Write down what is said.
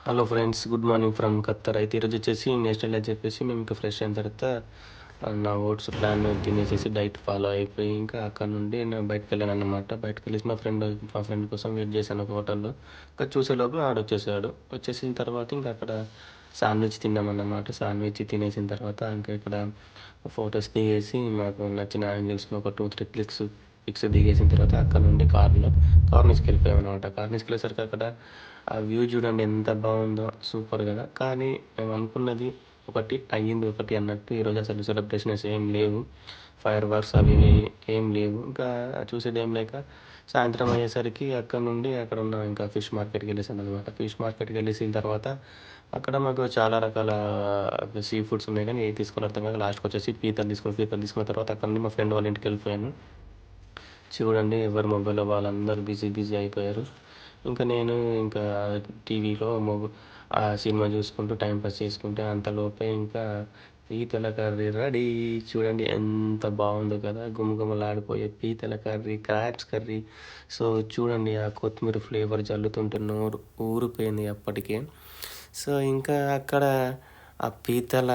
Hello friends, good morning from Khattar. అయితే ఈరోజు వచ్చేసి నేషనల్ అని చెప్పేసి మేము ఇంకా ఫ్రెష్ అయిన తర్వాత నా ఓట్స్ ప్లాన్ తినేసేసి డైట్ ఫాలో అయిపోయి ఇంకా అక్కడ నుండి నేను బయటకు వెళ్ళాను అనమాట. బయటకు వెళ్ళేసి మా ఫ్రెండ్ కోసం వెయిట్ చేశాను ఒక హోటల్లో. ఇంకా చూసేలోపు వచ్చేసాడు. వచ్చేసిన తర్వాత ఇంకా అక్కడ శాండ్విచ్ తిన్నామన్నమాట. శాండ్విచ్ తినేసిన తర్వాత ఇంకా ఇక్కడ ఫొటోస్ దిగేసి మాకు నచ్చిన యాంగిల్స్లో ఒక 2-3 పిక్స్ దిగేసిన తర్వాత అక్కడ నుండి కార్ తీసుకెళ్ళిపోయాం అనమాట. కార్ తీసుకెళ్ళేసరికి అక్కడ ఆ వ్యూ చూడండి ఎంత బాగుందో, సూపర్ కదా. కానీ మేము అనుకున్నది ఒకటి అయ్యింది ఒకటి అన్నట్టు. ఈరోజు అసలు సెలబ్రేషన్స్ ఏం లేవు, ఫైర్ వర్క్స్ అవి ఇవి ఏం లేవు. ఇంకా చూసేది ఏం లేక సాయంత్రం అయ్యేసరికి అక్కడ నుండి అక్కడ ఉన్న ఇంకా ఫిష్ మార్కెట్కి వెళ్ళేసాను అనమాట. ఫిష్ మార్కెట్కి వెళ్ళేసిన తర్వాత అక్కడ మాకు చాలా రకాల సీ ఫుడ్స్ ఉన్నాయి, కానీ ఏది తీసుకోవాలి అర్థం కాక లాస్ట్కి వచ్చేసి పీతలు తీసుకున్న తర్వాత అక్కడ నుండి మా ఫ్రెండ్ వాళ్ళ ఇంటికి వెళ్ళిపోయాను. చూడండి, ఎవరి మొబైల్లో వాళ్ళందరూ బిజీ బిజీ అయిపోయారు. ఇంకా నేను ఇంకా టీవీలో ఆ సినిమా చూసుకుంటూ టైంపాస్ చేసుకుంటే అంతలోపే ఇంకా పీతల కర్రీ రెడీ. చూడండి ఎంత బాగుందో కదా, గుమగుమలాడిపోయే పీతల కర్రీ, క్రాబ్స్ కర్రీ. సో చూడండి, ఆ కొత్తిమీర ఫ్లేవర్ జల్లుతుంటే నోరు ఊరిపోయింది అప్పటికే. సో ఇంకా అక్కడ ఆ పీతల